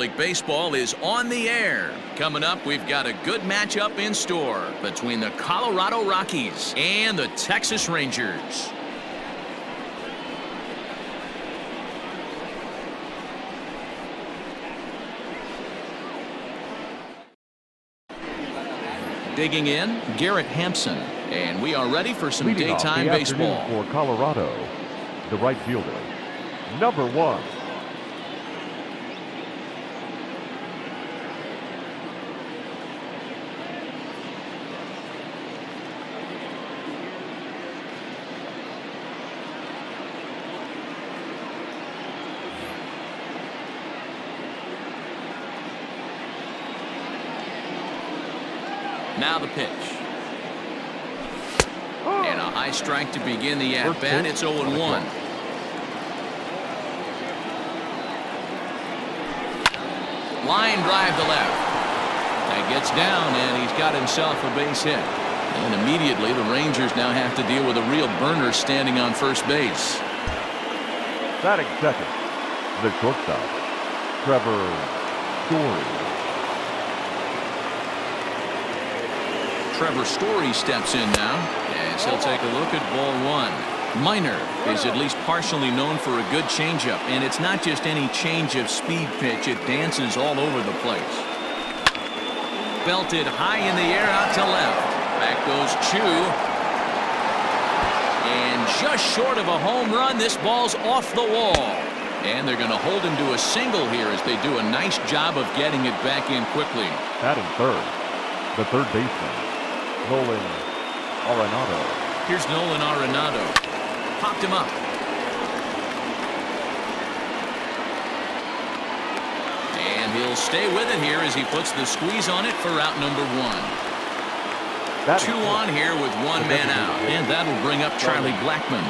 League Baseball is on the air. Coming up, we've got a good matchup in store between the Colorado Rockies and the Texas Rangers. Digging in, Garrett Hampson, and we are ready for some daytime baseball. For Colorado, the right fielder, number 1. Now the pitch. And a high strike to begin the at-bat. It's 0-1. Line drive to left. That gets down, and he's got himself a base hit. And immediately the Rangers now have to deal with a real burner standing on first base. Batting second, the shortstop, Trevor Story. Trevor Story steps in now, as he'll take a look at ball 1. Minor is at least partially known for a good changeup, and it's not just any change of speed pitch. It dances all over the place. Belted high in the air out to left. Back goes Chu. And just short of a home run, this ball's off the wall. And they're going to hold him to a single here as they do a nice job of getting it back in quickly. Batting third, the third baseman, Nolan Arenado. Here's Nolan Arenado. Popped him up. And he'll stay with it here as he puts the squeeze on it for out number 1. 2 on here with 1 man out. And that'll bring up Charlie Blackmon.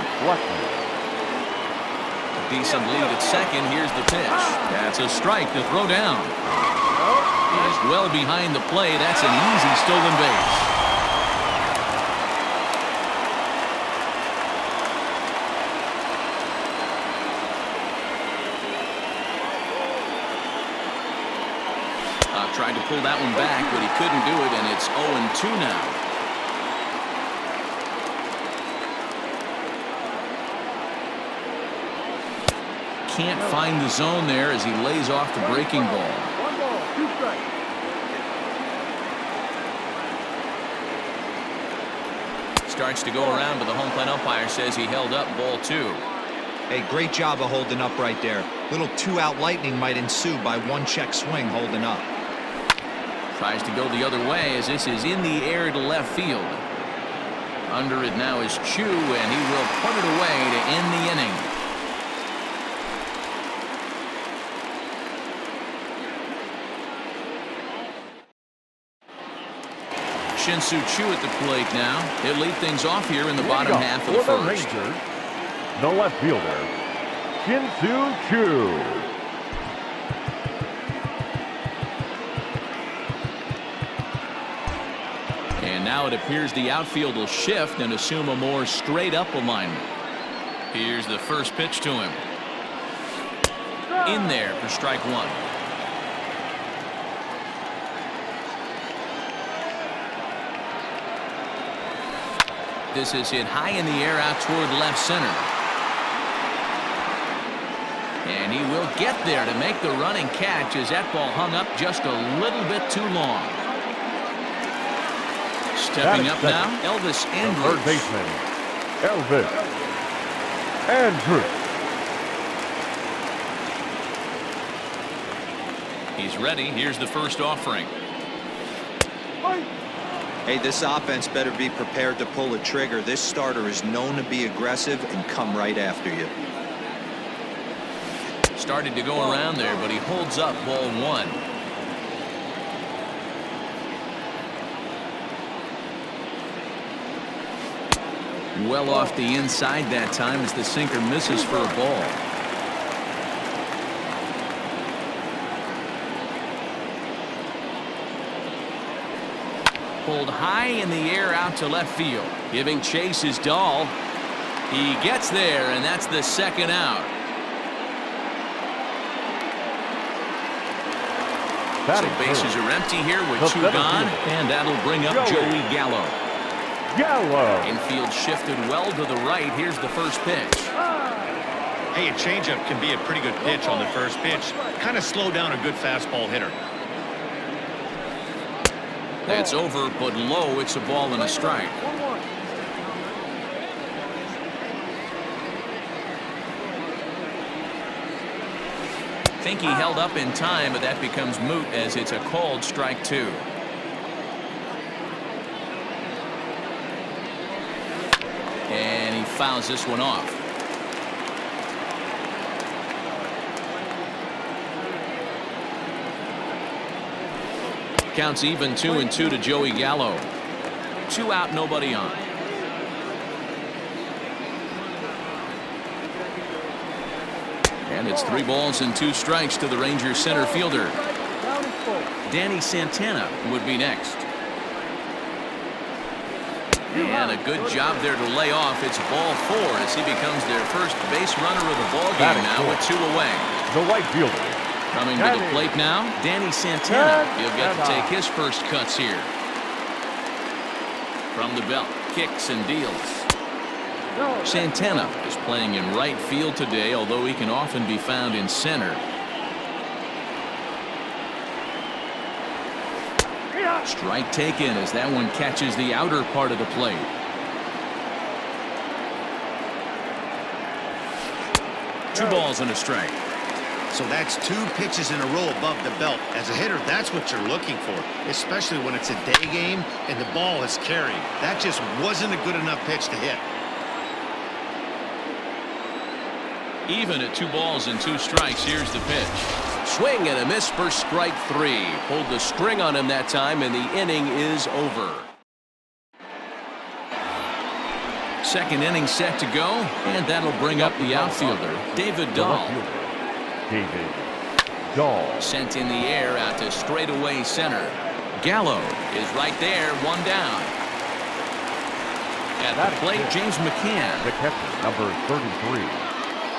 A decent lead at second. Here's the pitch. That's a strike to throw down. He's well behind the play. That's an easy stolen base. Tried to pull that one back, but he couldn't do it, and it's 0-2 now. Can't find the zone there as he lays off the breaking ball. 1 ball, 2 strikes. Starts to go around, but the home plate umpire says he held up ball 2. Hey, great job of holding up right there. Little 2-out lightning might ensue by 1 check swing holding up. Tries to go the other way as this is in the air to left field. Under it now is Chu, and he will put it away to end the inning. Shin-Soo Choo at the plate now. He'll lead things off here in the bottom half of the first. Rangers, the left fielder, Shin-Soo Choo. Now it appears the outfield will shift and assume a more straight-up alignment. Here's the first pitch to him. In there for strike 1. This is hit high in the air out toward left center. And he will get there to make the running catch as that ball hung up just a little bit too long. Stepping up now, Elvis Andrus. Third baseman, Elvis Andrus. He's ready. Here's the first offering. Hey, this offense better be prepared to pull a trigger. This starter is known to be aggressive and come right after you. Started to go around there, but he holds up ball 1. Well off the inside that time as the sinker misses for a ball. Pulled high in the air out to left field. Giving chase is Dahl. He gets there, and that's the second out. So bases are empty here with 2 gone, and that'll bring up Joey Gallo. Infield shifted well to the right. Here's the first pitch. Hey, a changeup can be a pretty good pitch on the first pitch. Kind of slow down a good fastball hitter. That's over, but low. It's a ball and a strike. Think he held up in time, but that becomes moot as it's a called strike 2. And he fouls this one off. Counts even 2-2 to Joey Gallo. 2 out, nobody on. And it's 3 balls and 2 strikes to the Rangers center fielder. Danny Santana would be next. And a good job there to lay off. It's ball 4 as he becomes their first base runner of the ball game now with 2 away. The right fielder. Coming to the plate now, Danny Santana. He'll get to take his first cuts here. From the belt, kicks and deals. Santana is playing in right field today, although he can often be found in center. Strike taken as that one catches the outer part of the plate. Two balls and a strike. So that's 2 pitches in a row above the belt. As a hitter, that's what you're looking for, especially when it's a day game and the ball is carried. That just wasn't a good enough pitch to hit. Even at 2 balls and 2 strikes, here's the pitch. Swing and a miss for strike 3. Pulled the string on him that time, and the inning is over. Second inning set to go, and that'll bring up the outfielder, David Dahl. Sent in the air out to straightaway center. Gallo is right there, 1 down. At the plate, James McCann. The catcher, number 33,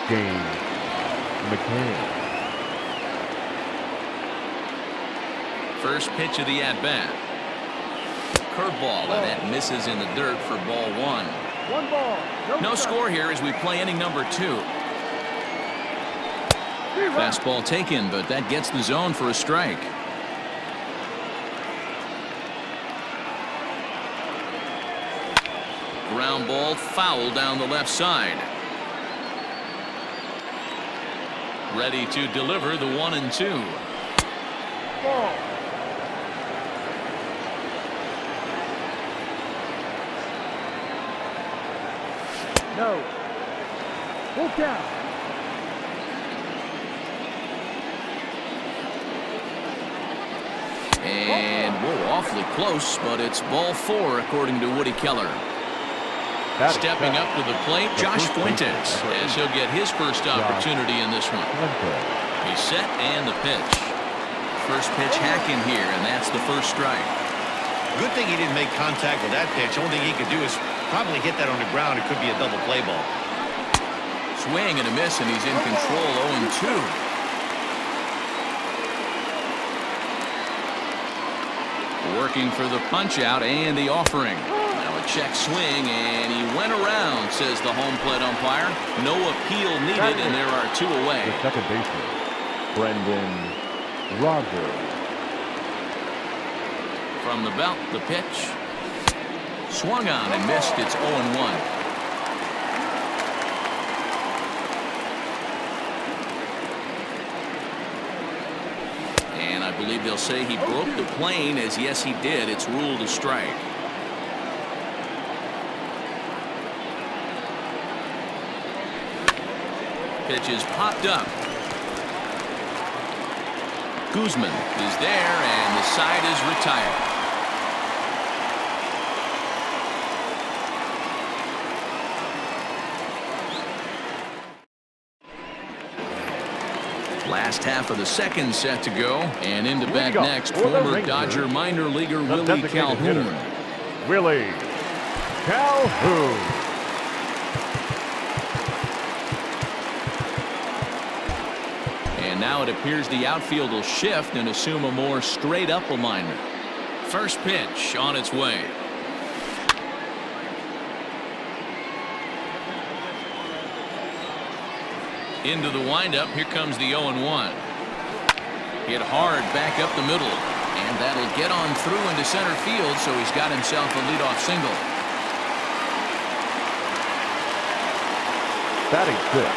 James McCann. First pitch of the at-bat. Curveball, and that misses in the dirt for ball 1. 1 ball. No score here as we play inning number 2. Fastball taken, but that gets the zone for a strike. Ground ball foul down the left side. Ready to deliver the 1-2. Ball. No. Full count. And we're awfully close, but it's ball 4 according to Woody Keller. Stepping up to the plate, Josh Fuentes, as he'll get his first opportunity in this one. He's set and the pitch. First pitch hacking here, and that's the first strike. Good thing he didn't make contact with that pitch. Only thing he could do is probably hit that on the ground. It could be a double play ball. Swing and a miss, and he's in control. 0-2. Working for the punch out and the offering. Now a check swing, and he went around, says the home plate umpire. No appeal needed, and there are 2 away. The second baseman, Brendan Rodgers. From the belt, the pitch. Swung on and missed. It's 0-1. And I believe they'll say he broke the plane, as yes he did. It's ruled a strike. Pitch is popped up. Guzman is there, and the side is retired. Last half of the second set to go, and into bat next, former Dodger minor leaguer Willie Calhoun. Willie Calhoun. And Now it appears the outfield will shift and assume a more straight-up alignment. First pitch on its way. Into the windup. Here comes the 0-1. Hit hard back up the middle. And that'll get on through into center field, so he's got himself a leadoff single. Batting fifth,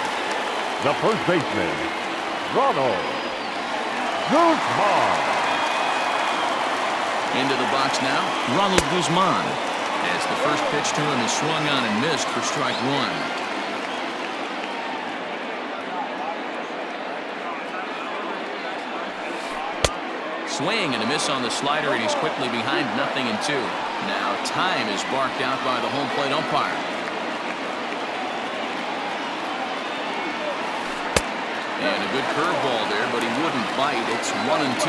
the first baseman, Ronald Guzman. Into the box now, Ronald Guzman. As the first pitch to him is swung on and missed for strike one. Swing and a miss on the slider, and he's quickly behind 0-2. Now time is barked out by the home plate umpire. And a good curveball there, but he wouldn't bite. It's 1-2.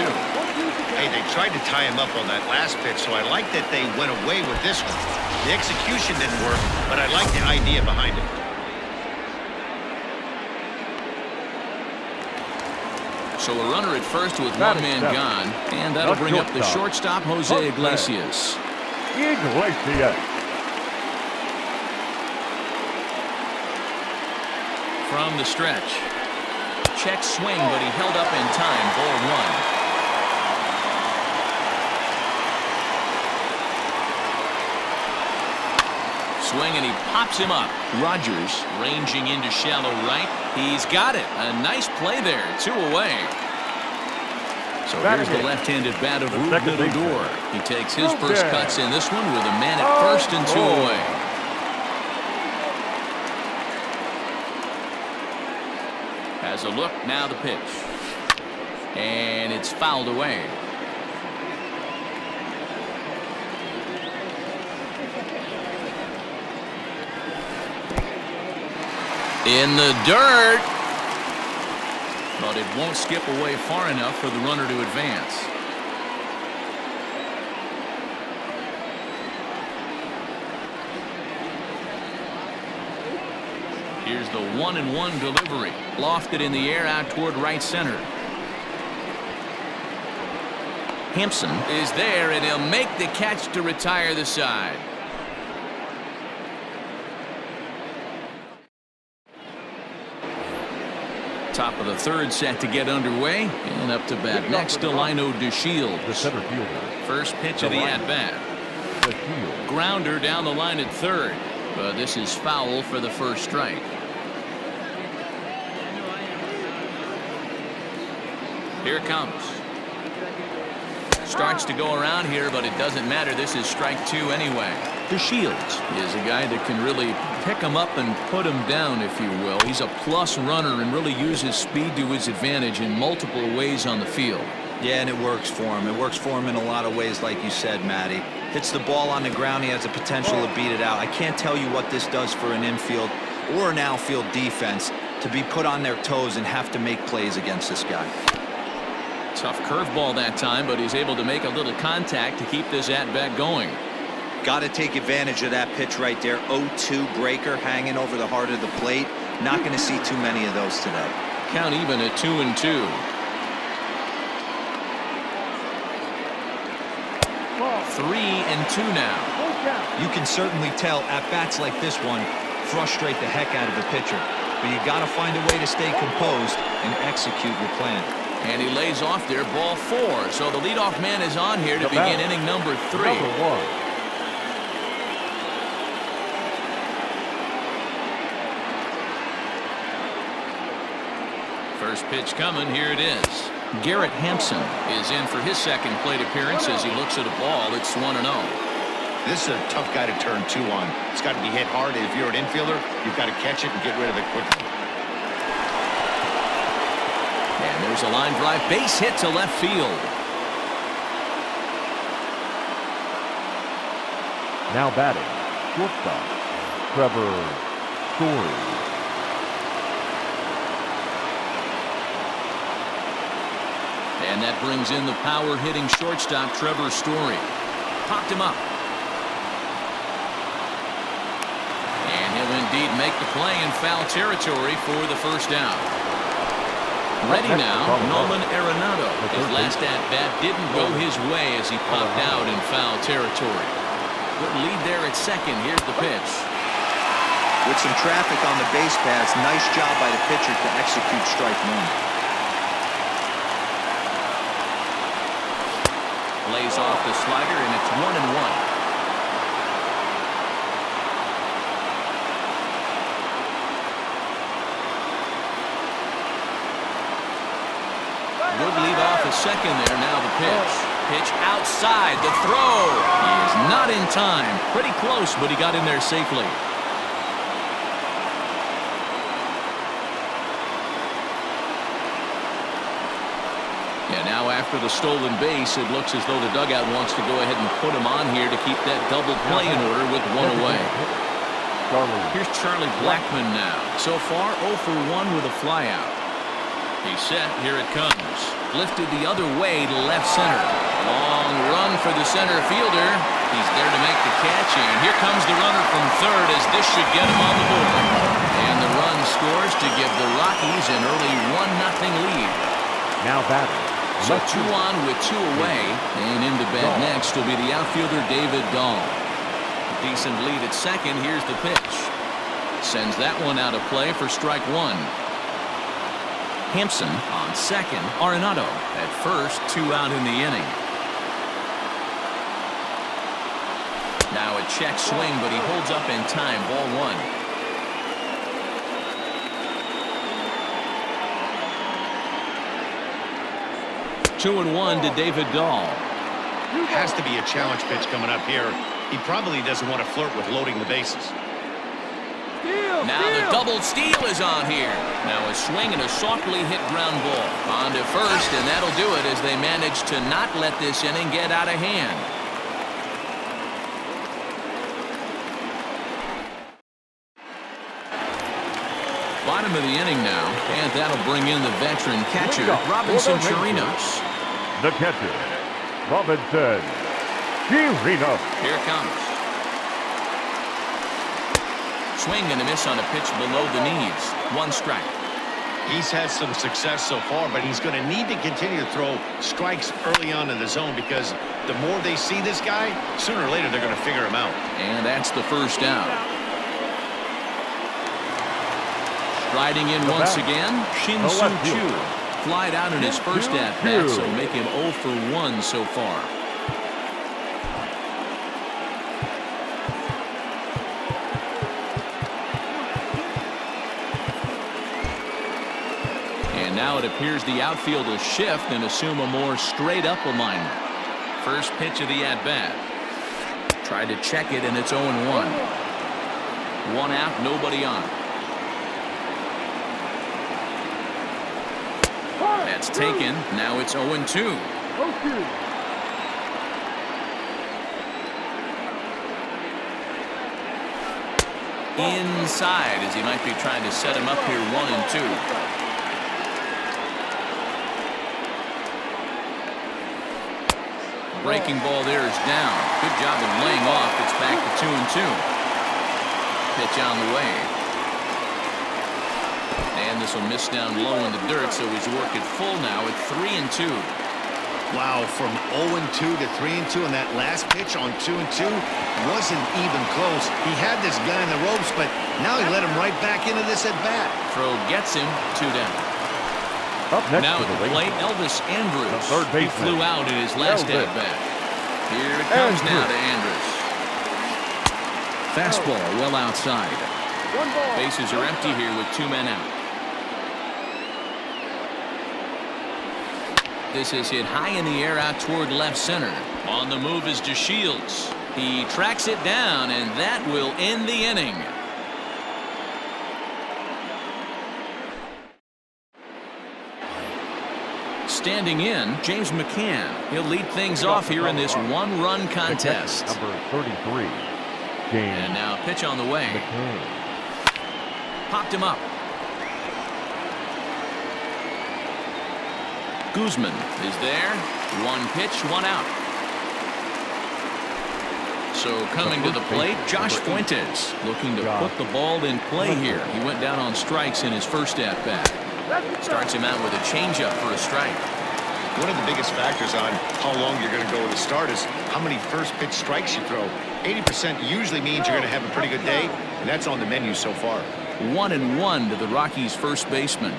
Hey, they tried to tie him up on that last pitch, so I like that they went away with this one. The execution didn't work, but I like the idea behind it. So a runner at first with one man gone, and that'll bring up the shortstop, Jose Iglesias. From the stretch. Check swing, but he held up in time. Ball one. Swing, and he pops him up. Rogers ranging into shallow right. He's got it. A nice play there. 2 away. So here's the left-handed bat of Rude Little. He takes his first cuts in this one with a man at first and 2 away. Has a look, now the pitch. And it's fouled away. In the dirt. But it won't skip away far enough for the runner to advance. Here's the 1-1 delivery. Lofted in the air out toward right center. Hampson is there, and he'll make the catch to retire the side. Top of the third set to get underway, and up to bat next to Lino DeShields. The center fielder. First pitch of the at-bat. Grounder down the line at third, but this is foul for the first strike. Here it comes. Starts to go around here, but it doesn't matter. This is strike 2 anyway. DeShields is a guy that can really pick him up and put him down, if you will. He's a plus runner and really uses speed to his advantage in multiple ways on the field. Yeah, and it works for him. It works for him in a lot of ways, like you said, Matty. Hits the ball on the ground. He has the potential to beat it out. I can't tell you what this does for an infield or an outfield defense to be put on their toes and have to make plays against this guy. Tough curveball that time, but he's able to make a little contact to keep this at-bat going. Got to take advantage of that pitch right there. 0-2 breaker hanging over the heart of the plate. Not going to see too many of those today. Count even at 2-2. 3-2 now. You can certainly tell at bats like this one frustrate the heck out of the pitcher. But you got to find a way to stay composed and execute your plan. And he lays off there, ball 4. So the leadoff man is on here to begin inning number 3. Number 1. First pitch coming. Here it is. Garrett Hampson is in for his second plate appearance as he looks at a ball. It's 1-0. This is a tough guy to turn 2 on. It's got to be hit hard. If you're an infielder, you've got to catch it and get rid of it quickly. And there's a line drive, base hit to left field. Now batting, shortstop, Trevor Story. And that brings in the power-hitting shortstop, Trevor Story. Popped him up. And he'll indeed make the play in foul territory for the first out. Ready now, Nolan Arenado. His last at-bat didn't go his way as he popped out in foul territory. Good lead there at second. Here's the pitch. With some traffic on the base paths, nice job by the pitcher to execute strike one. Lays off the slider, and it's 1-1. Good lead off the second there. Now the pitch. Pitch outside. The throw. He is not in time. Pretty close, but he got in there safely. Yeah, now after the stolen base, it looks as though the dugout wants to go ahead and put him on here to keep that double play in order with one away. Here's Charlie Blackmon now. So far, 0 for 1 with a flyout. He's set. Here it comes. Lifted the other way to left center. Long run for the center fielder. He's there to make the catch, and here comes the runner from third as this should get him on the board. And the run scores to give the Rockies an early 1-0 lead. Now batting. So 2 on with 2 away, and in the bat next will be the outfielder David Dahl. Decent lead at second. Here's the pitch. Sends that one out of play for strike one. Hampson on second. Arenado at first. 2 out in the inning. Now a check swing, but he holds up in time. Ball 1. 2-1 to David Dahl. Has to be a challenge pitch coming up here. He probably doesn't want to flirt with loading the bases. Now the double steal is on here. Now a swing and a softly hit ground ball. On to first, and that'll do it as they manage to not let this inning get out of hand. Bottom of the inning now, and that'll bring in the veteran catcher, Robinson Chirinos. The catcher, Robinson Chirinos. Here it comes. Swing and a miss on a pitch below the knees. 1 strike. He's had some success so far, but he's going to need to continue to throw strikes early on in the zone because the more they see this guy, sooner or later they're going to figure him out. And that's the first out. Riding in once again, Shin-Soo Choo. Flied out in his first at-bat, so make him 0 for 1 so far. And now it appears the outfield will shift and assume a more straight-up alignment. First pitch of the at-bat. Tried to check it, and it's 0-1. 1 out, nobody on. That's taken. Now it's 0-2. Inside as he might be trying to set him up here 1-2. Breaking ball there is down. Good job of laying off. It's back to 2-2. Pitch on the way. And this will miss down low in the dirt, so he's working full now at 3-2. Wow, from 0-2 to 3-2, and that last pitch on 2-2 wasn't even close. He had this guy in the ropes, but now he let him right back into this at bat. Throw gets him. 2 down. Up next Now to at the plate, Elvis Andrus. third He baseman. flew out in his last at bat. Here it comes now to Andrus. Fastball well outside. Bases are empty here with 2 men out. This is hit high in the air out toward left center. On the move is DeShields. He tracks it down, and that will end the inning. Standing in, James McCann. He'll lead things off here in this 1-run contest. Number 33, James. And now pitch on the way. Popped him up. Guzman is there. 1 pitch, 1 out. So coming to the plate, Josh Fuentes looking to put the ball in play here. He went down on strikes in his first at-bat. Starts him out with a changeup for a strike. One of the biggest factors on how long you're going to go with the start is how many first pitch strikes you throw. 80% usually means you're going to have a pretty good day, and that's on the menu so far. 1-1 to the Rockies' first baseman.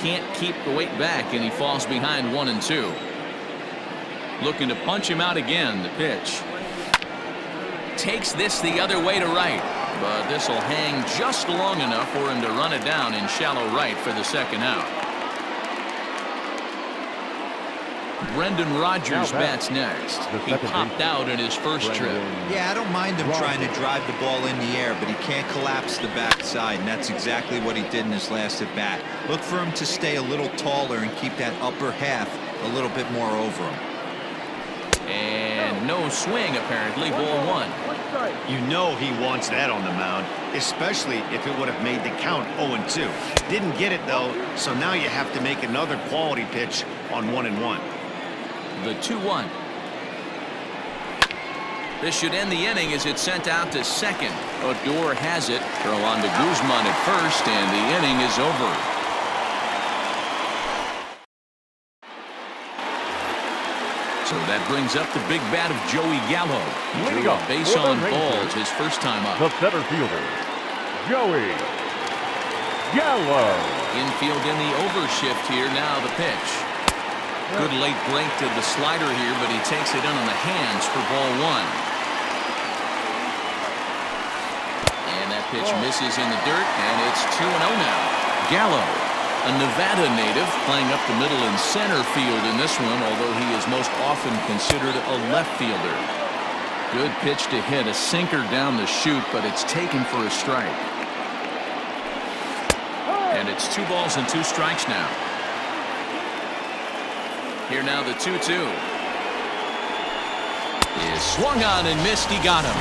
Can't keep the weight back, and he falls behind 1-2. Looking to punch him out again. The pitch. Takes this the other way to right, but this will hang just long enough for him to run it down in shallow right for the second out. Brendan Rodgers bats next. He popped out in his first trip. Yeah, I don't mind him trying to drive the ball in the air, but he can't collapse the backside, and that's exactly what he did in his last at bat. Look for him to stay a little taller and keep that upper half a little bit more over him. And no swing, apparently. Ball 1. You know he wants that on the mound, especially if it would have made the count 0-2. Didn't get it, though, so now you have to make another quality pitch on 1-1. The 2-1. This should end the inning as it's sent out to second. Odor has it. Throw on to Guzman at first, and the inning is over. So that brings up the big bat of Joey Gallo. He drew a base on balls his first time up. The center fielder, Joey Gallo. Infield in the overshift here. Now the pitch. Good late break to the slider here, but he takes it in on the hands for ball 1. And that pitch misses in the dirt, and it's 2-0 now. Gallo, a Nevada native, playing up the middle and center field in this one, although he is most often considered a left fielder. Good pitch to hit, a sinker down the chute, but it's taken for a strike. And it's 2 balls and 2 strikes now. Here now the 2-2. Is swung on and missed. He got him.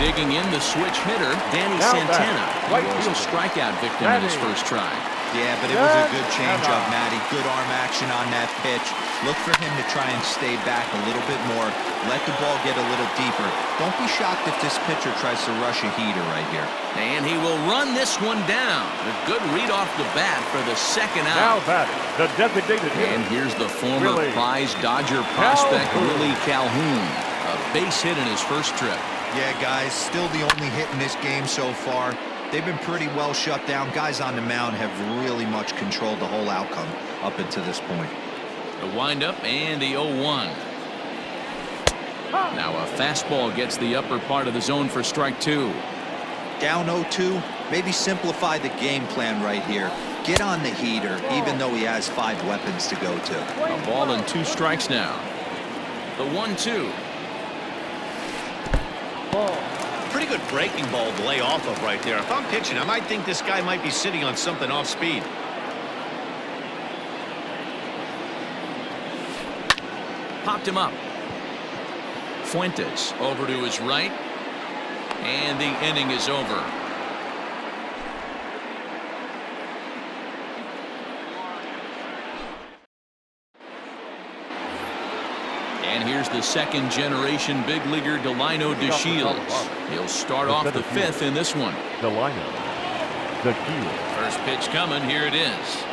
Digging in the switch hitter, Danny Santana. He was a strikeout victim in his first try. Yeah, but it was a good changeup, Matty. Good arm action on that pitch. Look for him to try and stay back a little bit more. Let the ball get a little deeper. Don't be shocked if this pitcher tries to rush a heater right here. And he will run this one down. A good read off the bat for the second Now out. batting, the designated hitter. And here's the former prize Dodger prospect, Willie Calhoun. A base hit in his first trip. Yeah, guys, still the only hit in this game so far. They've been pretty well shut down. Guys on the mound have really much controlled the whole outcome up until this point. The windup and the 0-1. Now a fastball gets the upper part of the zone for strike 2. Down 0-2, maybe simplify the game plan right here. Get on the heater, even though he has 5 weapons to go to. A ball and 2 strikes now. The 1-2. Pretty good breaking ball to lay off of right there. If I'm pitching, I might think this guy might be sitting on something off speed. Popped him up. Fuentes over to his right. And the inning is over. And here's the second-generation big leaguer Delino DeShields. He'll start off the 5th in this one. Delino DeShields. First pitch coming. Here it is.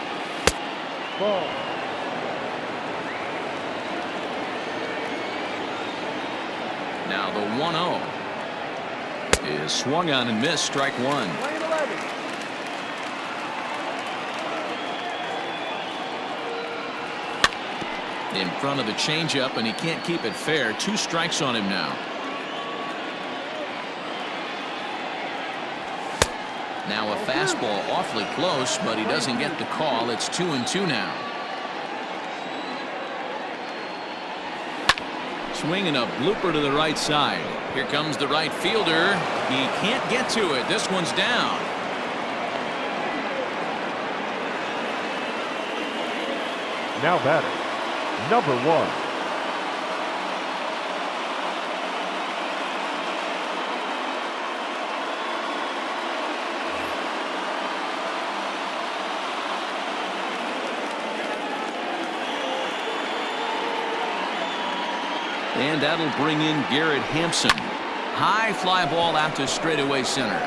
Ball. Now the 1-0 is swung on and missed. Strike 1. Lane 11. In front of the changeup, and he can't keep it fair. 2 strikes on him now. Now a fastball awfully close, but he doesn't get the call. It's 2-2 now. Swinging a blooper to the right side. Here comes the right fielder. He can't get to it. This one's down. Now batting, number 1. And that'll bring in Garrett Hampson. High fly ball out to straightaway center.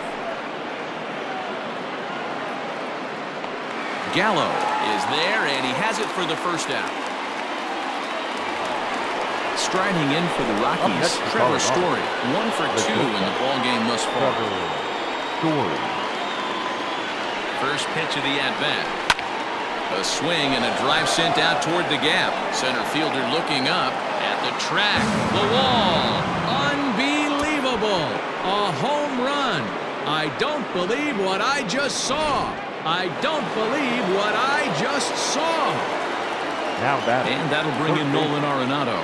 Gallo is there, and he has it for the first out. Striding in for the Rockies, Trevor Story, 1 for 2 in the ballgame thus far. First pitch of the at-bat. A swing and a drive sent out toward the gap. Center fielder looking up at the track. The wall. Unbelievable. A home run. I don't believe what I just saw. I don't believe what I just saw. Now that. And that'll bring in Nolan Arenado.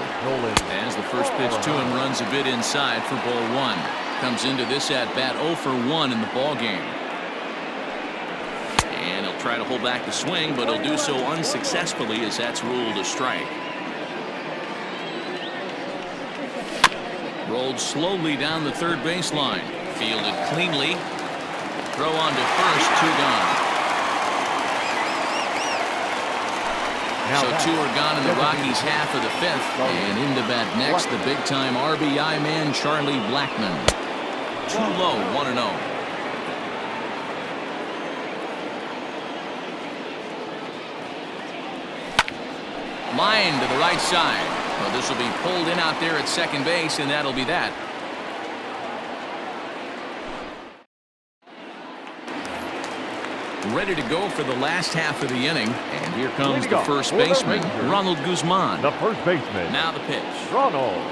As the first pitch to him runs a bit inside for ball 1. Comes into this at-bat 0 for 1 in the ballgame. And he'll try to hold back the swing, but he'll do so unsuccessfully as that's ruled a strike. Rolled slowly down the third baseline. Fielded cleanly. Throw on to first, 2 gone. So 2 are gone in the Rockies' half of the 5th. And in to bat next, the big-time RBI man, Charlie Blackmon. Too low, 1-0. Line to the right side. Well, this will be pulled in out there at second base, and that'll be that. Ready to go for the last half of the inning, and here comes the first baseman, Ronald Guzman. The first baseman. Now the pitch. Ronald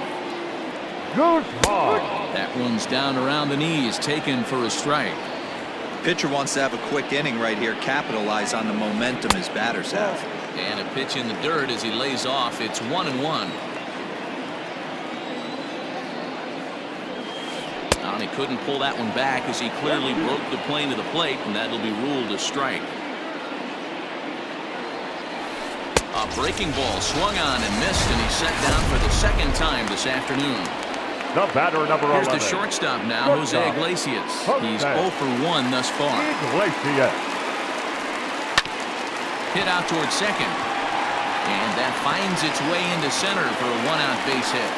Guzman. That one's down around the knees, taken for a strike. Pitcher wants to have a quick inning right here, capitalize on the momentum his batters have. And a pitch in the dirt as he lays off. It's 1-1. And he couldn't pull that one back as he clearly broke the plane to the plate, and that'll be ruled a strike. A breaking ball swung on and missed, and he's set down for the second time this afternoon. The batter, number 11. Here's the shortstop now, Jose Iglesias. He's 0 for 1 thus far. Iglesias. Hit out towards second. And that finds its way into center for a 1-out base hit.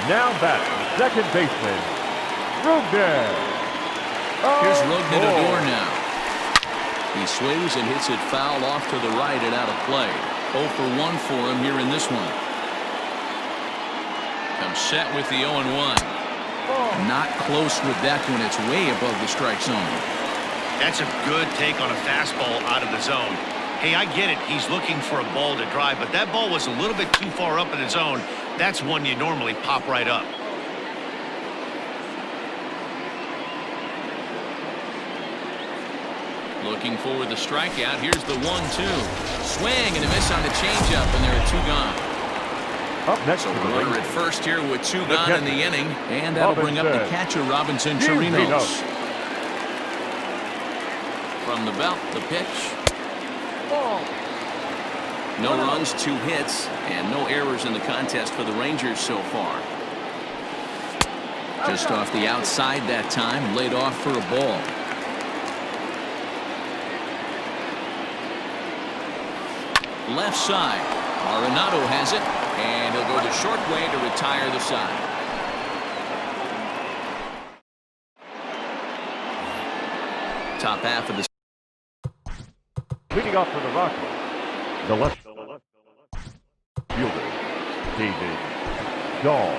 Now batting, second baseman, Rugden. Here's Rugden Odor now. He swings and hits it foul off to the right and out of play. 0 for 1 for him here in this one. Comes set with the 0-1. Not close with that one. It's way above the strike zone. That's a good take on a fastball out of the zone. Hey, I get it. He's looking for a ball to drive, but that ball was a little bit too far up in the zone. That's one you normally pop right up. Looking for the strikeout. Here's the 1-2. Swing and a miss on the changeup, and there are 2 gone. Up next So to the runner at first here with 2 gone in the inning, and that'll bring up the catcher, Robinson Chirinos. From the belt, the pitch. No runs, 2 hits, and no errors in the contest for the Rangers so far. Just off the outside that time, laid off for a ball. Left side. Arenado has it, and he'll go the short way to retire the side. Top half of the leading off for the Rockies. The left fielder, David Dahl.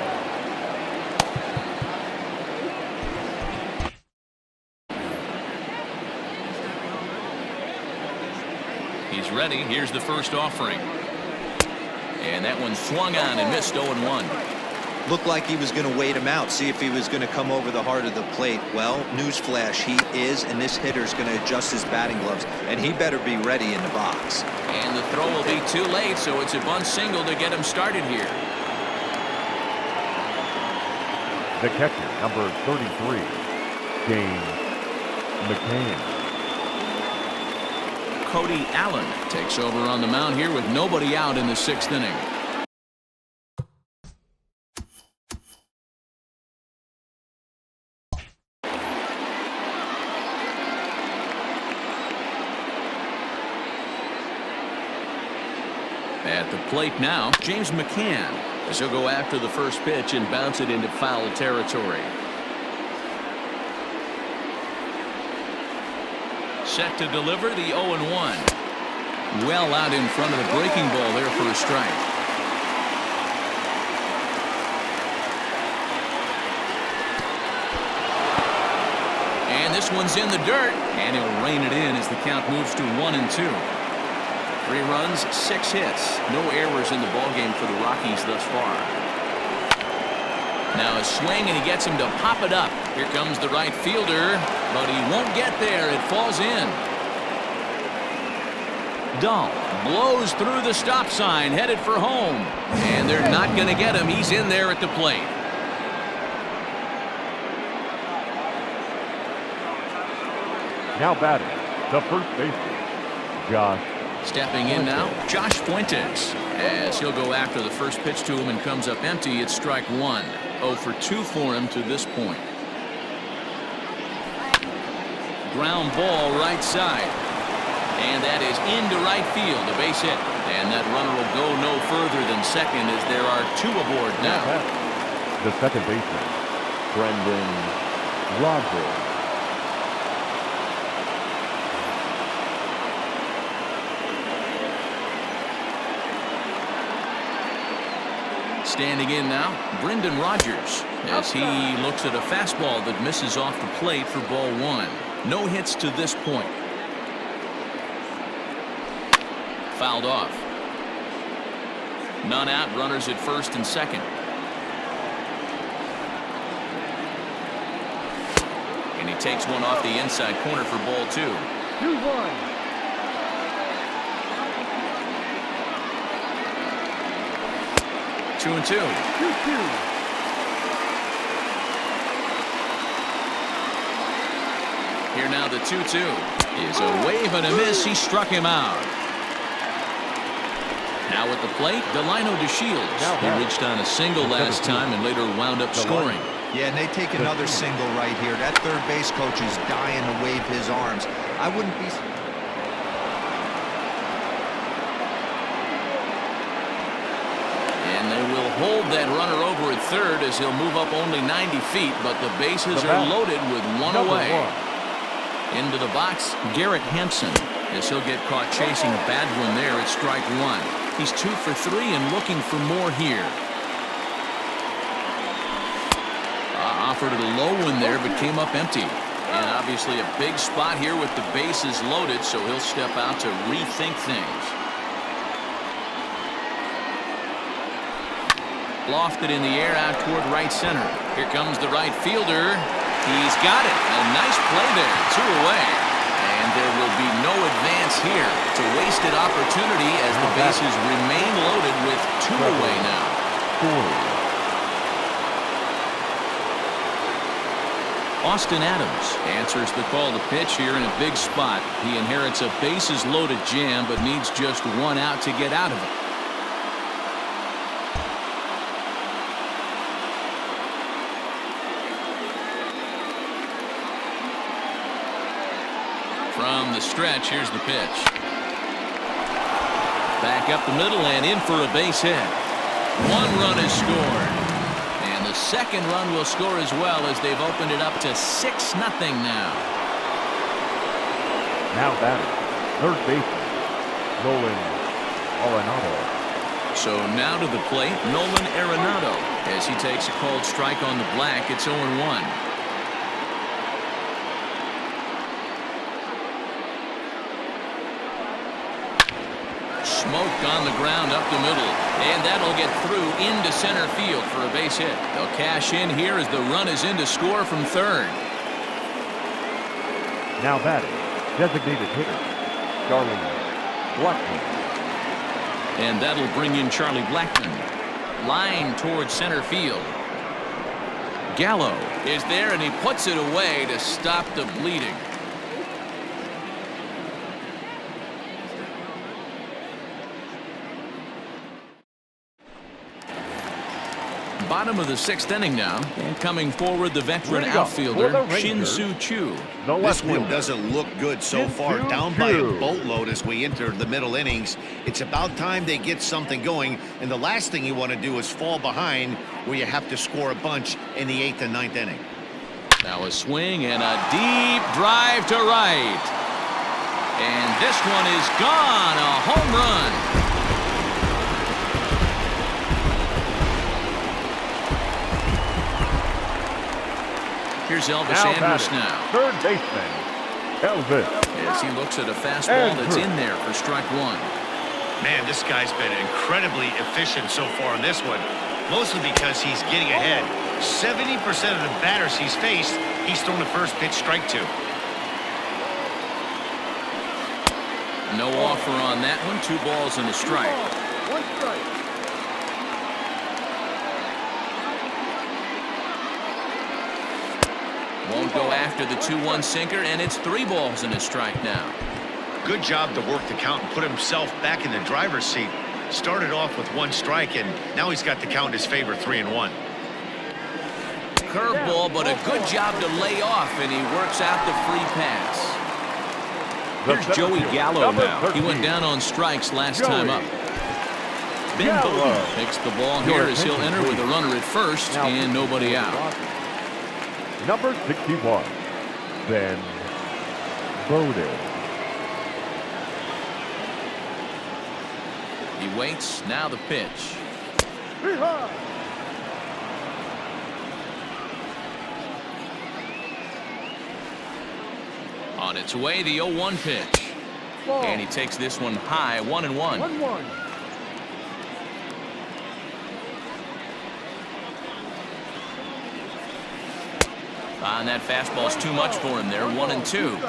He's ready. Here's the first offering. And that one swung on and missed 0-1. Looked like he was going to wait him out, see if he was going to come over the heart of the plate. Well, newsflash, he is, and this hitter's going to adjust his batting gloves, and he better be ready in the box. And the throw will be too late, so it's a bunt single to get him started here. The catcher, number 33, James McCann. Cody Allen takes over on the mound here with nobody out in the 6th inning. At the plate now, James McCann, as he'll go after the first pitch and bounce it into foul territory. Set to deliver the 0-1. Well out in front of the breaking ball there for a strike. And this one's in the dirt, and he'll rein it in as the count moves to 1-2. 3 runs, 6 hits. No errors in the ballgame for the Rockies thus far. Now a swing, and he gets him to pop it up. Here comes the right fielder, but he won't get there. It falls in. Dahl blows through the stop sign, headed for home. And they're not going to get him. He's in there at the plate. Now batting, the first baseman, Josh. Stepping in now, Josh Fuentes, as he'll go after the first pitch to him and comes up empty. It's strike 1. 0 for 2 for him to this point. Ground ball right side. And that is into right field, a base hit. And that runner will go no further than second as there are 2 aboard now. The second baseman, Brendan Rodgers. Standing in now, Brendan Rodgers, as he looks at a fastball that misses off the plate for ball 1. No hits to this point. Fouled off. None out, runners at first and second. And he takes one off the inside corner for ball 2. 2-1. 2-2. 2-2. Here now the 2-2 is a wave and a miss. He struck him out. Now at the plate, Delino DeShields. He reached on a single last time and later wound up scoring. Yeah, and they take another single right here. That third base coach is dying to wave his arms. I wouldn't be... And they will hold that runner over at third as he'll move up only 90 feet, but the bases are loaded with 1 away. Into the box, Garrett Hampson, as he'll get caught chasing a bad one there at strike 1. He's 2 for 3 and looking for more here. Offered it a low one there, but came up empty. And obviously a big spot here with the bases loaded, so he'll step out to rethink things. Lofted in the air out toward right center. Here comes the right fielder. He's got it. A nice play there. 2 away. And there will be no advance here. It's a wasted opportunity as the bases remain loaded with 2 away now. Austin Adams answers the call to pitch here in a big spot. He inherits a bases loaded jam, but needs just 1 out to get out of it. From the stretch, here's the pitch. Back up the middle and in for a base hit. 1 run is scored. And the second run will score as well as they've opened it up to 6-0 now. Now batting, third baseman, Nolan Arenado. So now to the plate, Nolan Arenado, as he takes a called strike on the black. It's 0-1. Smoked on the ground up the middle, and that'll get through into center field for a base hit. They'll cash in here as the run is in to score from third. Now batting, designated hitter, Charlie Blackmon. And that'll bring in Charlie Blackmon. Line towards center field. Gallo is there, and he puts it away to stop the bleeding. Bottom of the 6th inning now, and coming forward the veteran outfielder Shin-Soo Choo. This one doesn't look good so far. Down by a boatload as we enter the middle innings. It's about time they get something going, and the last thing you want to do is fall behind where you have to score a bunch in the 8th and 9th inning. Now a swing and a deep drive to right. And this one is gone. A home run. Here's Elvis Andrus now. Third baseman, Elvis. As he looks at a fastball that's in there for strike one. Man, this guy's been incredibly efficient so far in this one, mostly because he's getting ahead. 70% of the batters he's faced, he's thrown the first pitch strike to. No offer on that one. 2 balls and a strike. 1 strike. Won't go after the 2-1 sinker, and it's 3 balls and a strike now. Good job to work the count and put himself back in the driver's seat. Started off with 1 strike, and now he's got the count in his favor, 3-1. Curveball, but a good job to lay off, and he works out the free pass. Here's Joey Gallo now. He went down on strikes last time up. Ben Bowden picks the ball here as he'll enter with a runner at first and nobody out. Number 61, Ben Bowden. He waits. Now the pitch. On its way, the 0-1 pitch. And he takes this one high, 1-1. 1-1. And that fastball's too much for him there, 1-2.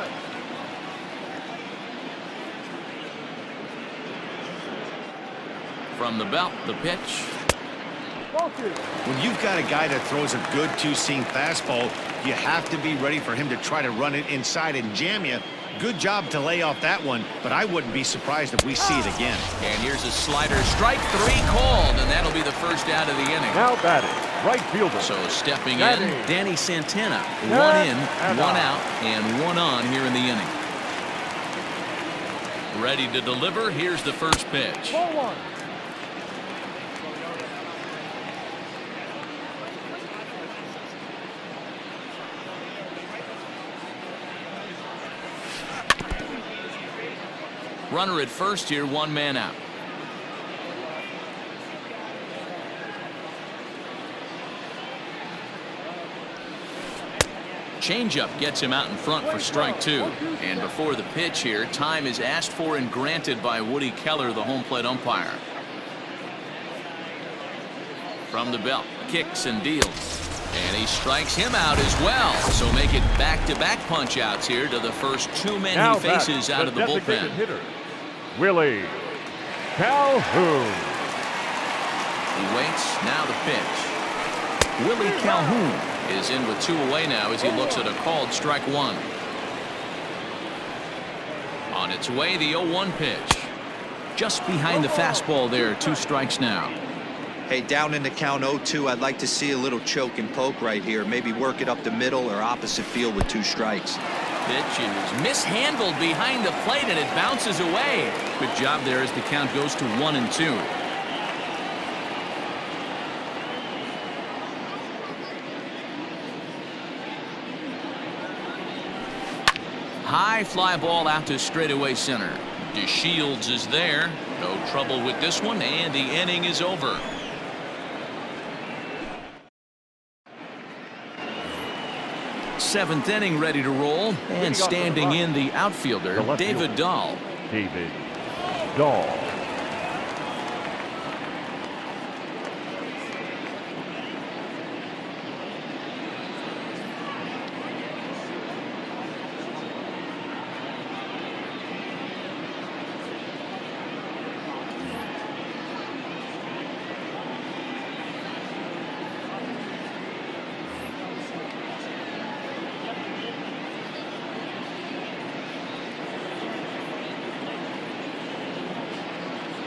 From the belt, the pitch. When you've got a guy that throws a good two-seam fastball, you have to be ready for him to try to run it inside and jam you. Good job to lay off that one, but I wouldn't be surprised if we see it again. And here's a slider, strike 3 called, and that'll be the first out of the inning. Now batting, right fielder. So stepping in, Danny Santana. 1 in, 1 out, and 1 on here in the inning. Ready to deliver. Here's the first pitch. 4-1. Runner at first here, 1 man out. Changeup gets him out in front for strike 2. And before the pitch here, time is asked for and granted by Woody Keller, the home plate umpire. From the belt, kicks and deals. And he strikes him out as well. So make it back-to-back punch-outs here to the first 2 men now he faces out of the bullpen. Hitter, Willie Calhoun. He waits. Now the pitch. Willie Calhoun is in with 2 away now as he looks at a called strike 1. On its way, the 0-1 pitch. Just behind the fastball there. 2 strikes now. Hey, down in the count 0-2, I'd like to see a little choke and poke right here. Maybe work it up the middle or opposite field with 2 strikes. Pitch is mishandled behind the plate, and it bounces away. Good job there as the count goes to 1-2. High fly ball out to straightaway center. DeShields is there. No trouble with this one, and the inning is over. Seventh inning ready to roll, and standing in the outfielder, David Dahl. David Dahl.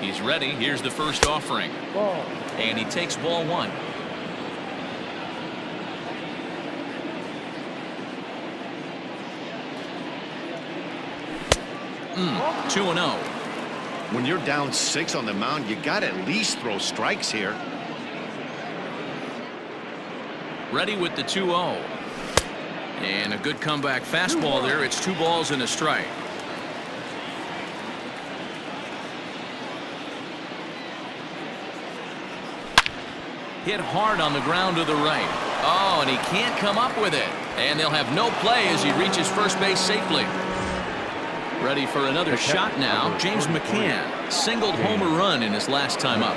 He's ready. Here's the first offering. Ball. And he takes ball 1. Mm, 2-0. When you're down 6 on the mound, you got to at least throw strikes here. Ready with the 2-0. And a good comeback fastball there. It's 2 balls and a strike. Hit hard on the ground to the right. Oh, and he can't come up with it. And they'll have no play as he reaches first base safely. Ready for another shot now. James McCann singled home a run in his last time up.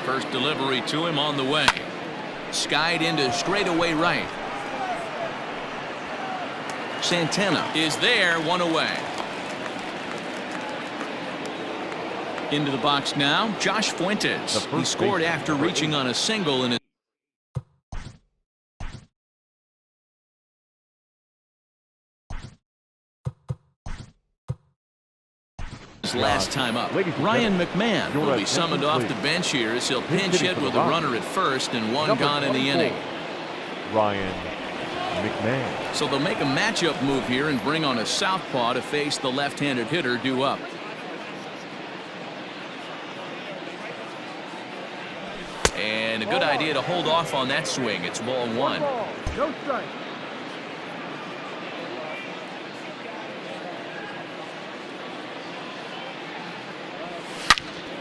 First delivery to him on the way. Skied into straightaway right. Santana is there, one away. Into the box now, Josh Fuentes. He scored after reaching on a single in his last time up. Ryan McMahon will be summoned off the bench here as he'll pinch hit with a runner at first and one gone in the inning. Ryan McMahon. So they'll make a matchup move here and bring on a southpaw to face the left-handed hitter due up. And a good idea to hold off on that swing. It's ball one. No strike.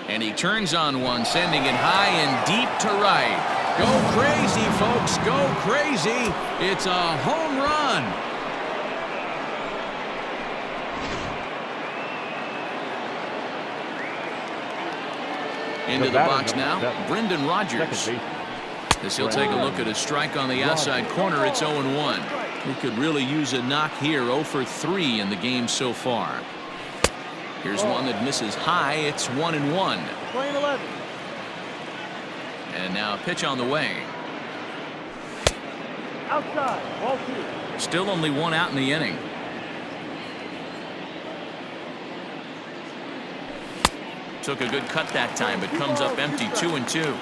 And he turns on one, sending it high and deep to right. Go crazy, folks. Go crazy. It's a home run. Into the box now, Brendan Rodgers. As he'll take a look at a strike on the outside corner, it's 0-1. He could really use a knock here. 0 for 3 in the game so far. Here's one that misses high. It's 1-1. Playing 11. And now a pitch on the way. Outside. Ball 2. Still only one out in the inning. Took a good cut that time, but comes up empty. 2-2.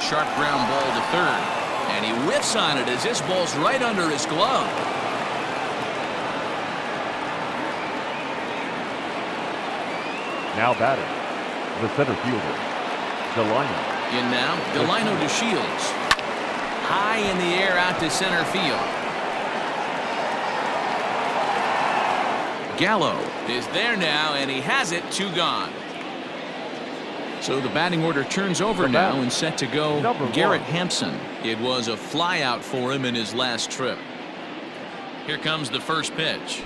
Sharp ground ball to third. And he whiffs on it as this ball's right under his glove. Now batting, the center fielder, Delino. In now, Delino to Shields. High in the air out to center field. Gallo is there now, and he has it. 2 gone. So the batting order turns over now and set to go Garrett Hampson. It was a fly out for him in his last trip. Here comes the first pitch.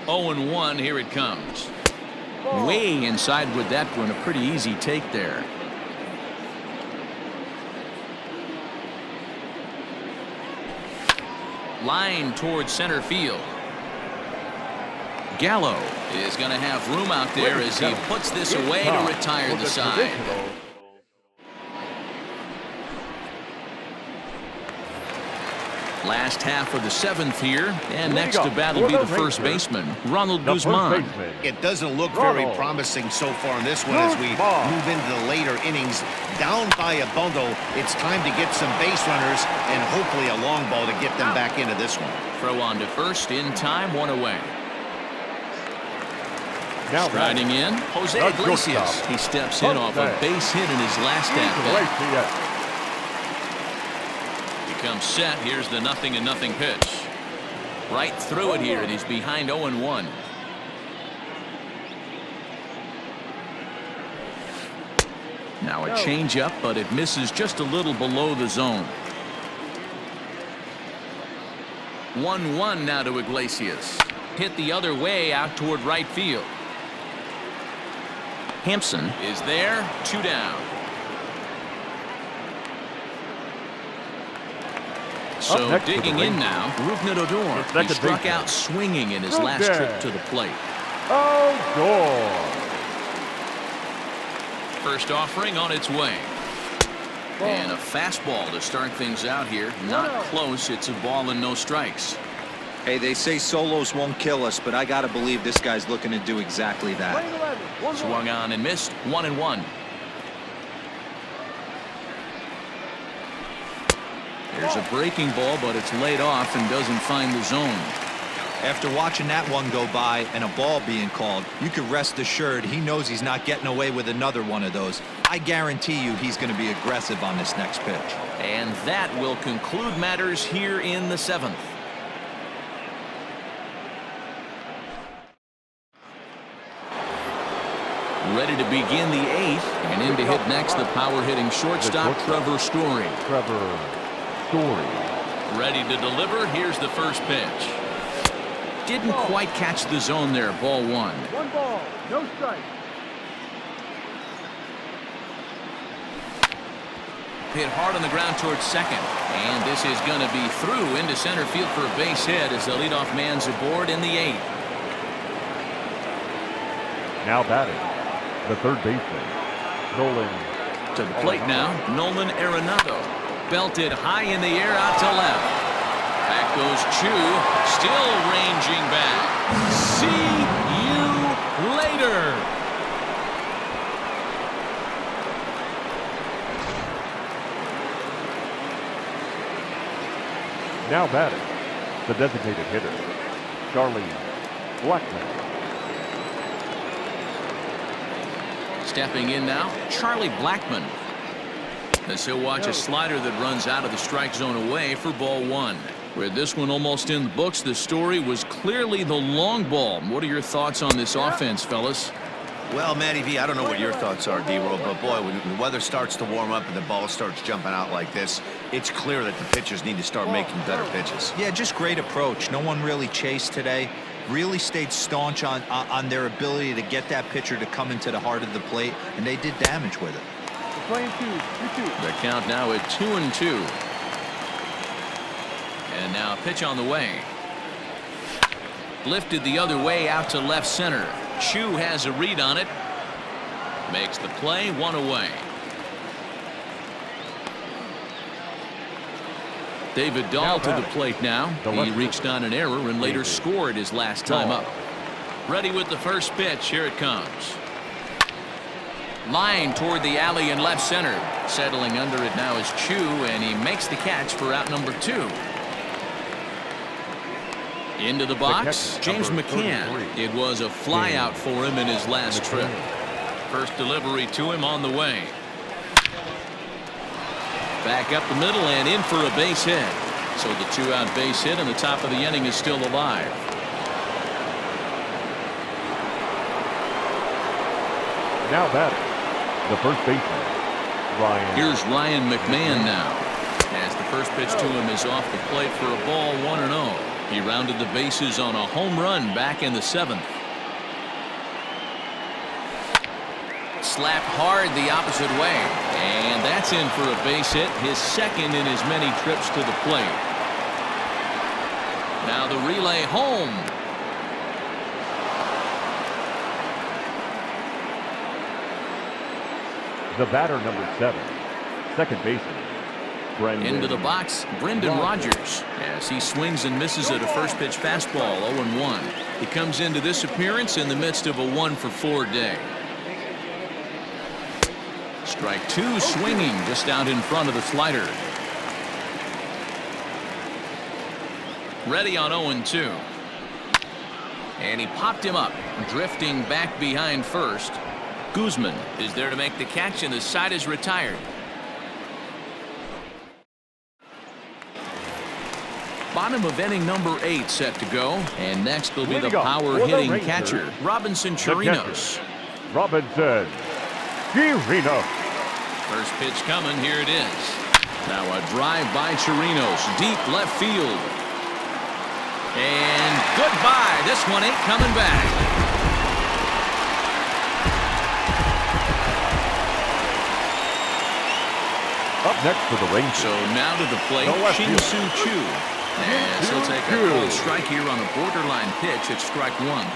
Oh, and 1. Here it comes. Way inside with that one. A pretty easy take there. Line towards center field. Gallo is going to have room out there as he puts this away to retire the side. Last half of the 7th here, and next to bat will be the first baseman, Ronald Guzman. It doesn't look very promising so far in this one as we move into the later innings. Down by a bundle, it's time to get some base runners and hopefully a long ball to get them back into this one. Throw on to first in time, 1 away. Now Striding in, Jose Iglesias. He steps in off a base hit in his last at-bat. Comes set. Here's the 0-0 pitch. Right through it here, and he's behind 0-1. Now a changeup, but it misses just a little below the zone. 1-1 now to Iglesias. Hit the other way out toward right field. Hampson is there. 2 down. So digging in now, Rougned Odor. He struck out swinging in his last trip to the plate. Odor. First offering on its way. And a fastball to start things out here. Not close. It's a ball and no strikes. Hey, they say solos won't kill us, but I got to believe this guy's looking to do exactly that. Swung on and missed. 1-1. There's a breaking ball, but it's laid off and doesn't find the zone. After watching that one go by and a ball being called, you can rest assured he knows he's not getting away with another one of those. I guarantee you he's going to be aggressive on this next pitch. And that will conclude matters here in the 7th. Ready to begin the 8th, and in to hit next, the power-hitting shortstop, Trevor Story. Trevor Story. Ready to deliver. Here's the first pitch. Didn't quite catch the zone there. Ball 1. 1 ball, no strike. Hit hard on the ground towards second. And this is going to be through into center field for a base hit as the leadoff man's aboard in the 8th. Now batting, the third baseman, Nolan. To the plate now, Nolan Arenado. Belted high in the air out to left. Back goes Chu, still ranging back. See you later. Now batting, the designated hitter, Charlie Blackmon. Stepping in now, Charlie Blackmon. As he'll watch a slider that runs out of the strike zone away for ball 1. With this one almost in the books, the story was clearly the long ball. What are your thoughts on this offense, fellas? Well, Matty V, I don't know what your thoughts are, D-Roll, but boy, when the weather starts to warm up and the ball starts jumping out like this, it's clear that the pitchers need to start making better pitches. Yeah, just great approach. No one really chased today. Really stayed staunch on their ability to get that pitcher to come into the heart of the plate, and they did damage with it. We're playing 2-2. The count now at 2-2. And now a pitch on the way. Lifted the other way out to left center. Chu has a read on it. Makes the play, 1 away. David Dahl to the plate now. He reached on an error and later scored his last time up. Ready with the first pitch. Here it comes. Line toward the alley in left center. Settling under it now is Chu, and he makes the catch for out number 2. Into the box, James McCann. It was a fly out for him in his last trip. First delivery to him on the way. Back up the middle and in for a base hit. So the 2-out base hit on the top of the inning is still alive. Now batting, the first baseman, Ryan. Here's Ryan McMahon now. As the first pitch to him is off the plate for a ball, 1-0. He rounded the bases on a home run back in the 7th. Slap hard the opposite way. And that's in for a base hit, his second in as many trips to the plate. Now the relay home. The batter, number 7, second baseman, Brendan. Into the box, Brendan Rodgers, as he swings and misses at a first pitch fastball, 0-1. He comes into this appearance in the midst of a 1-for-4 day. Strike 2, swinging just out in front of the slider. Ready on 0-2. And he popped him up, drifting back behind first. Guzman is there to make the catch, and the side is retired. Bottom of inning number 8 set to go, and next will be the power-hitting catcher, Robinson Chirinos. Robinson Chirinos. First pitch coming, here it is. Now a drive by Chirinos, deep left field. And goodbye, this one ain't coming back. Up next for the Rangers. So now to the plate, Shin-Soo Choo. And he'll take a called strike here on a borderline pitch at strike 1.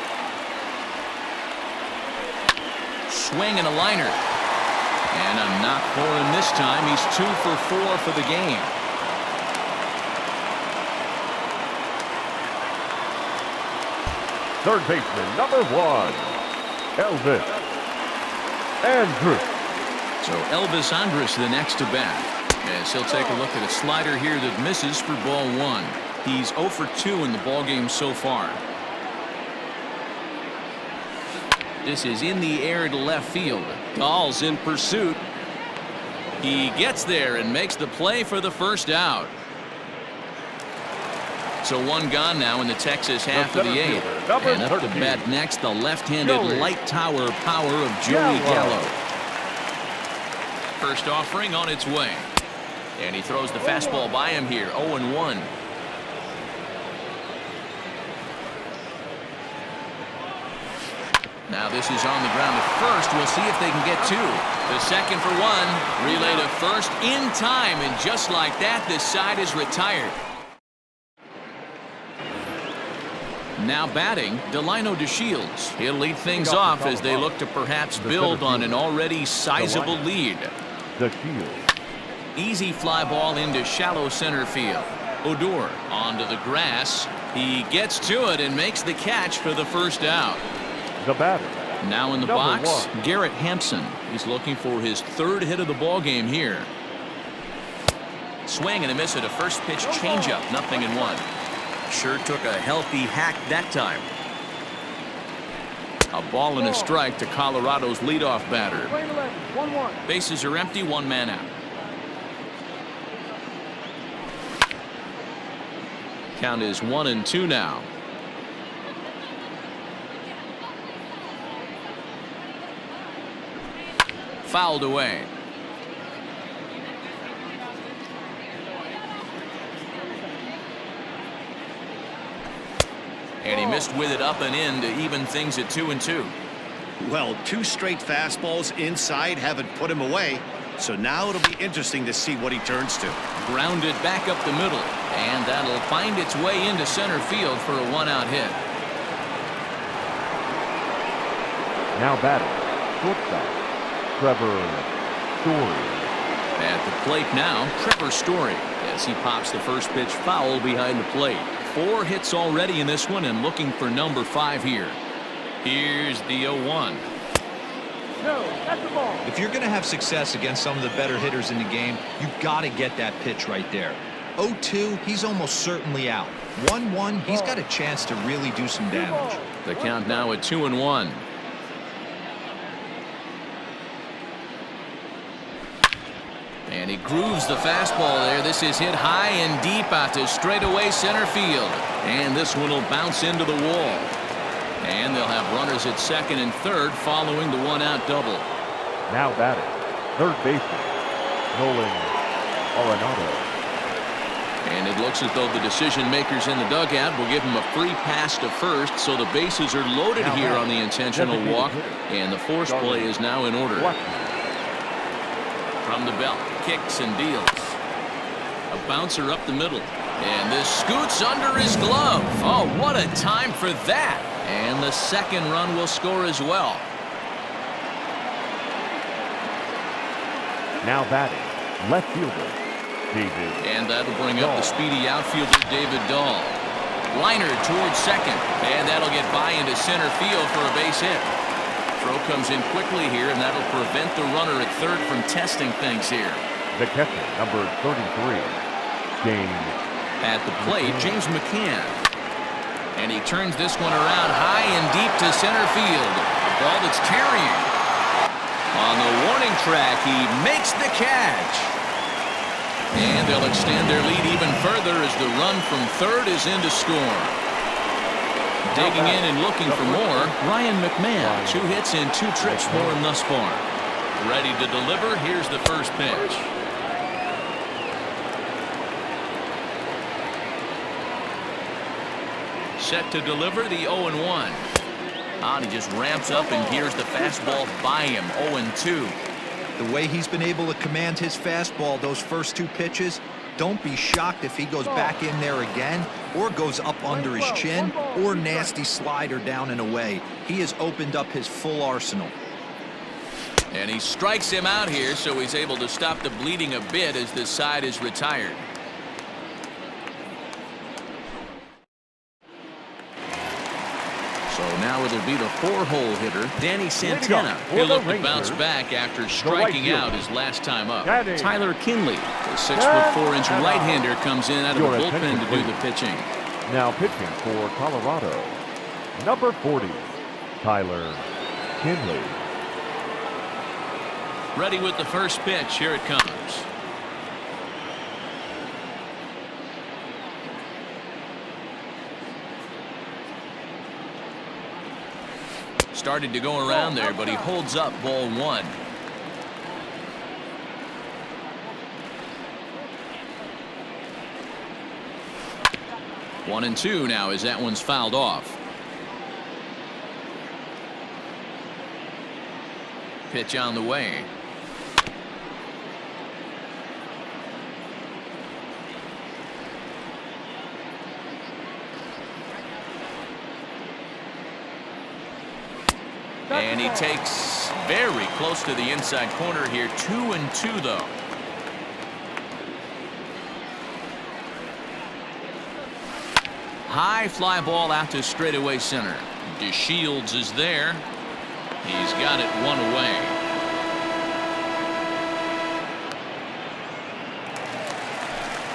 Swing and a liner. And a knock for him this time. He's 2 for 4 for the game. Third baseman, number 1, Elvis Andrus. So Elvis Andrus the next to bat. As he'll take a look at a slider here that misses for ball 1. He's 0 for 2 in the ballgame so far. This is in the air to left field. Dahl's in pursuit. He gets there and makes the play for the first out. So one gone now in the Texas half of the eighth. And up to bat next, the left-handed light tower power of Joey Gallo. First offering on its way. And he throws the fastball by him here. 0-1. Now this is on the ground at first. We'll see if they can get two. The second for one. Relay to first in time. And just like that, this side is retired. Now batting, Delino DeShields. He'll lead things off as they look to perhaps build on an already sizable lead. DeShields. Easy fly ball into shallow center field. Odor onto the grass. He gets to it and makes the catch for the first out. The batter. Now in the box, Garrett Hampson. He's looking for his third hit of the ball game here. Swing and a miss at a first pitch changeup. 0-1. Sure took a healthy hack that time. A ball and a strike to Colorado's leadoff batter. Bases are empty, one man out. Count is 1-2 now. Fouled away. And he missed with it up and in to even things at 2-2. Well, two straight fastballs inside haven't put him away. So now it'll be interesting to see what he turns to. Grounded back up the middle. And that'll find its way into center field for a one-out hit. Now batting, shortstop, Trevor Story. At the plate now, Trevor Story, as he pops the first pitch foul behind the plate. 4 hits already in this one and looking for number 5 here. Here's the 0-1. No, that's the ball. If you're going to have success against some of the better hitters in the game, you've got to get that pitch right there. 0-2, he's almost certainly out. 1-1, he's got a chance to really do some damage. The count now at 2-1. And he grooves the fastball there. This is hit high and deep out to straightaway center field. And this one will bounce into the wall. And they'll have runners at second and third following the one-out double. Now batting, third baseman, Nolan Arenado. And it looks as though the decision makers in the dugout will give him a free pass to first, so the bases are loaded here on the intentional walk, and the force play is now in order. From the belt, kicks and deals. A bouncer up the middle, and this scoots under his glove. Oh, what a time for that! And the second run will score as well. Now batting, left fielder, David. And that'll bring up the speedy outfielder, David Dahl. Liner towards second, and that'll get by into center field for a base hit. Throw comes in quickly here, and that'll prevent the runner at third from testing things here. The catcher, number 33, James. At the plate, James McCann. And he turns this one around high and deep to center field. The ball that's carrying. On the warning track, he makes the catch. And they'll extend their lead even further as the run from third is in to score. Digging in and looking for more, Ryan McMahon. 2 hits and 2 trips for him thus far. Ready to deliver. Here's the first pitch. Set to deliver the 0-1. And he just ramps up and gears the fastball by him. 0-2. The way he's been able to command his fastball those first 2 pitches, don't be shocked if he goes back in there again or goes up under his chin or nasty slider down and away. He has opened up his full arsenal. And he strikes him out here, so he's able to stop the bleeding a bit as this side is retired. So now it'll be the 4-hole hitter, Danny Santana. He'll look to bounce back after striking out his last time up. Tyler Kinley, the 6'4" right-hander, comes in out of the bullpen to do the pitching. Now pitching for Colorado, number 40, Tyler McKinley. Ready with the first pitch. Here it comes. Started to go around there, but he holds up ball one. One and two now as that one's fouled off. Pitch on the way. And he takes very close to the inside corner here. 2-2 though. High fly ball out to straightaway center. DeShields is there. He's got it one away.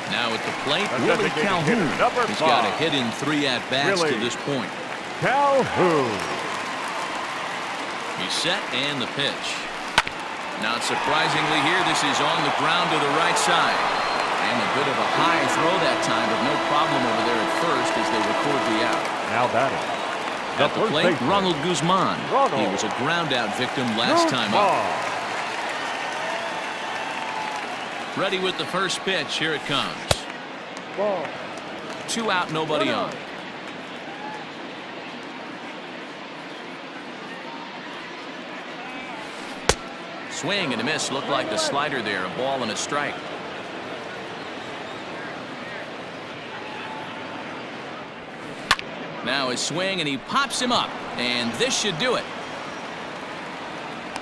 Now at the plate, Willie Calhoun. He's got a hit in 3 at-bats to this point. Calhoun. He's set and the pitch. Not surprisingly here, this is on the ground to the right side. And a bit of a high throw that time, but no problem over there at first as they record the out. Now batting. At the plate, Ronald Guzman. He was a ground-out victim last time up. Ready with the first pitch. Here it comes. Ball. 2 out, nobody on. Swing and a miss. Looked like the slider there. A ball and a strike. Now his swing, and he pops him up. And this should do it.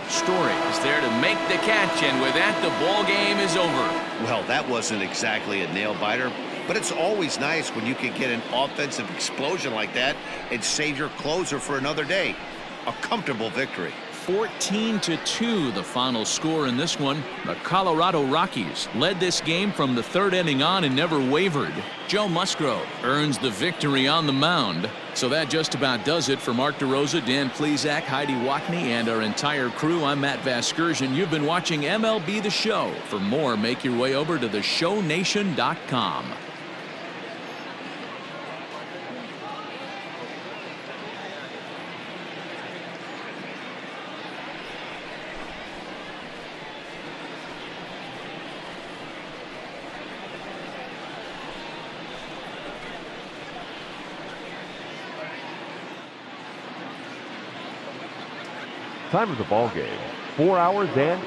Story is there to make the catch, and with that, the ball game is over. Well, that wasn't exactly a nail-biter, but it's always nice when you can get an offensive explosion like that and save your closer for another day. A comfortable victory. 14-2 the final score in this one. The Colorado Rockies led this game from the 3rd inning on and never wavered. Joe Musgrove earns the victory on the mound. So that just about does it for Mark DeRosa, Dan Plesac, Heidi Wackney, and our entire crew. I'm Matt Vasgersian. You've been watching MLB The Show. For more, make your way over to theshownation.com. Time of the ball game, 4 hours and